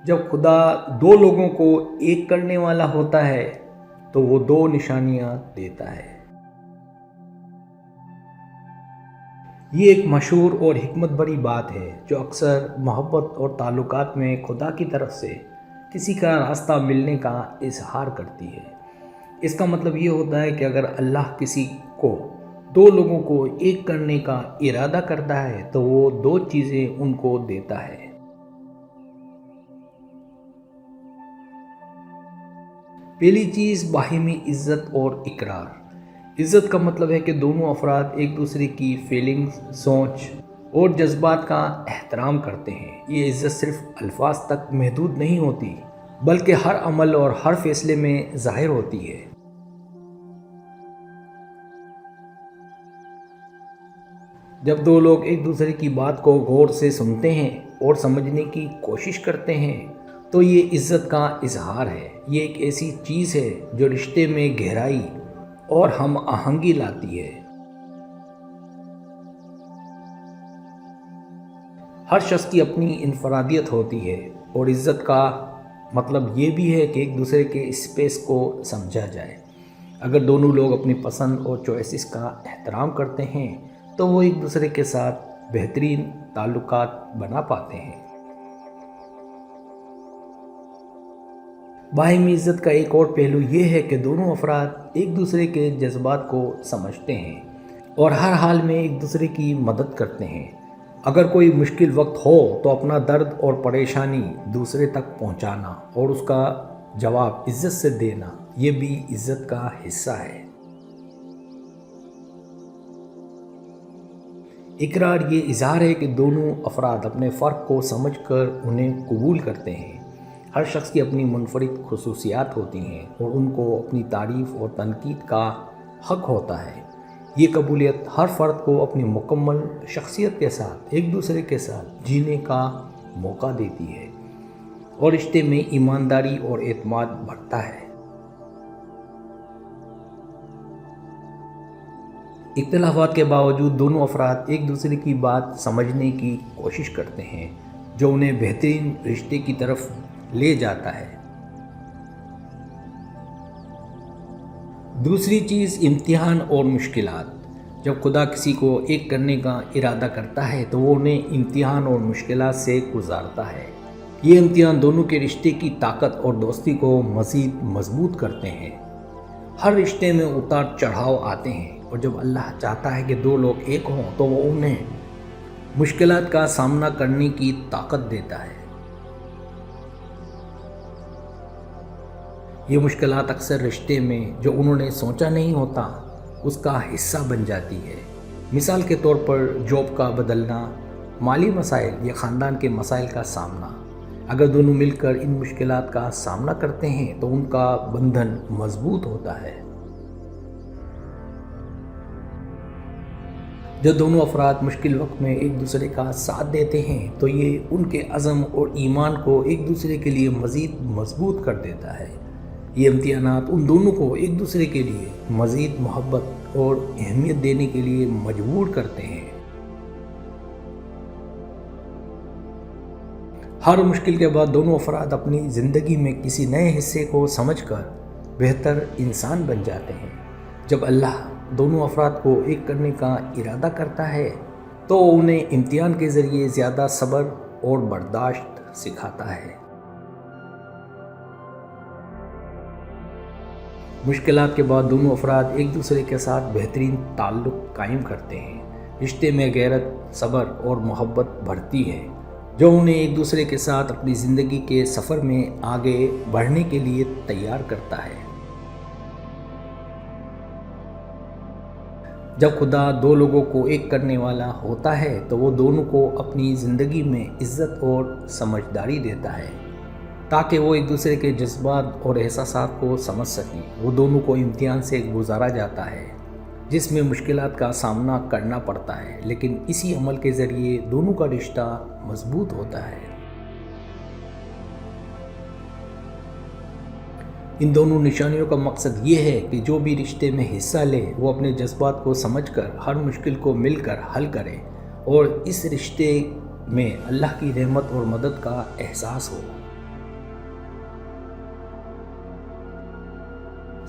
جب خدا دو لوگوں کو ایک کرنے والا ہوتا ہے تو وہ دو نشانیاں دیتا ہے۔ یہ ایک مشہور اور حکمت بری بات ہے جو اکثر محبت اور تعلقات میں خدا کی طرف سے کسی کا راستہ ملنے کا اظہار کرتی ہے۔ اس کا مطلب یہ ہوتا ہے کہ اگر اللہ کسی کو دو لوگوں کو ایک کرنے کا ارادہ کرتا ہے تو وہ دو چیزیں ان کو دیتا ہے۔ پہلی چیز باہمی عزت اور اقرار۔ عزت کا مطلب ہے کہ دونوں افراد ایک دوسرے کی فیلنگز، سوچ اور جذبات کا احترام کرتے ہیں۔ یہ عزت صرف الفاظ تک محدود نہیں ہوتی بلکہ ہر عمل اور ہر فیصلے میں ظاہر ہوتی ہے۔ جب دو لوگ ایک دوسرے کی بات کو غور سے سنتے ہیں اور سمجھنے کی کوشش کرتے ہیں تو یہ عزت کا اظہار ہے۔ یہ ایک ایسی چیز ہے جو رشتے میں گہرائی اور ہم آہنگی لاتی ہے۔ ہر شخص کی اپنی انفرادیت ہوتی ہے اور عزت کا مطلب یہ بھی ہے کہ ایک دوسرے کے اسپیس کو سمجھا جائے۔ اگر دونوں لوگ اپنی پسند اور چوائسز کا احترام کرتے ہیں تو وہ ایک دوسرے کے ساتھ بہترین تعلقات بنا پاتے ہیں۔ باہمی عزت کا ایک اور پہلو یہ ہے کہ دونوں افراد ایک دوسرے کے جذبات کو سمجھتے ہیں اور ہر حال میں ایک دوسرے کی مدد کرتے ہیں۔ اگر کوئی مشکل وقت ہو تو اپنا درد اور پریشانی دوسرے تک پہنچانا اور اس کا جواب عزت سے دینا، یہ بھی عزت کا حصہ ہے۔ اقرار یہ اظہار ہے کہ دونوں افراد اپنے فرق کو سمجھ کر انہیں قبول کرتے ہیں۔ ہر شخص کی اپنی منفرد خصوصیات ہوتی ہیں اور ان کو اپنی تعریف اور تنقید کا حق ہوتا ہے۔ یہ قبولیت ہر فرد کو اپنی مکمل شخصیت کے ساتھ ایک دوسرے کے ساتھ جینے کا موقع دیتی ہے اور رشتے میں ایمانداری اور اعتماد بڑھتا ہے۔ اختلافات کے باوجود دونوں افراد ایک دوسرے کی بات سمجھنے کی کوشش کرتے ہیں جو انہیں بہترین رشتے کی طرف لے جاتا ہے۔ دوسری چیز امتحان اور مشکلات۔ جب خدا کسی کو ایک کرنے کا ارادہ کرتا ہے تو وہ انہیں امتحان اور مشکلات سے گزارتا ہے۔ یہ امتحان دونوں کے رشتے کی طاقت اور دوستی کو مزید مضبوط کرتے ہیں۔ ہر رشتے میں اتار چڑھاؤ آتے ہیں اور جب اللہ چاہتا ہے کہ دو لوگ ایک ہوں تو وہ انہیں مشکلات کا سامنا کرنے کی طاقت دیتا ہے۔ یہ مشکلات اکثر رشتے میں جو انہوں نے سوچا نہیں ہوتا اس کا حصہ بن جاتی ہے۔ مثال کے طور پر جاب کا بدلنا، مالی مسائل یا خاندان کے مسائل کا سامنا۔ اگر دونوں مل کر ان مشکلات کا سامنا کرتے ہیں تو ان کا بندھن مضبوط ہوتا ہے۔ جب دونوں افراد مشکل وقت میں ایک دوسرے کا ساتھ دیتے ہیں تو یہ ان کے عزم اور ایمان کو ایک دوسرے کے لیے مزید مضبوط کر دیتا ہے۔ یہ امتحانات ان دونوں کو ایک دوسرے کے لیے مزید محبت اور اہمیت دینے کے لیے مجبور کرتے ہیں۔ ہر مشکل کے بعد دونوں افراد اپنی زندگی میں کسی نئے حصے کو سمجھ کر بہتر انسان بن جاتے ہیں۔ جب اللہ دونوں افراد کو ایک کرنے کا ارادہ کرتا ہے تو انہیں امتحان کے ذریعے زیادہ صبر اور برداشت سکھاتا ہے۔ مشکلات کے بعد دونوں افراد ایک دوسرے کے ساتھ بہترین تعلق قائم کرتے ہیں۔ رشتے میں غیرت، صبر اور محبت بڑھتی ہے جو انہیں ایک دوسرے کے ساتھ اپنی زندگی کے سفر میں آگے بڑھنے کے لیے تیار کرتا ہے۔ جب خدا دو لوگوں کو ایک کرنے والا ہوتا ہے تو وہ دونوں کو اپنی زندگی میں عزت اور سمجھداری دیتا ہے تاکہ وہ ایک دوسرے کے جذبات اور احساسات کو سمجھ سکیں۔ وہ دونوں کو امتحان سے گزارا جاتا ہے جس میں مشکلات کا سامنا کرنا پڑتا ہے، لیکن اسی عمل کے ذریعے دونوں کا رشتہ مضبوط ہوتا ہے۔ ان دونوں نشانیوں کا مقصد یہ ہے کہ جو بھی رشتے میں حصہ لے وہ اپنے جذبات کو سمجھ کر ہر مشکل کو مل کر حل کرے اور اس رشتے میں اللہ کی رحمت اور مدد کا احساس ہو۔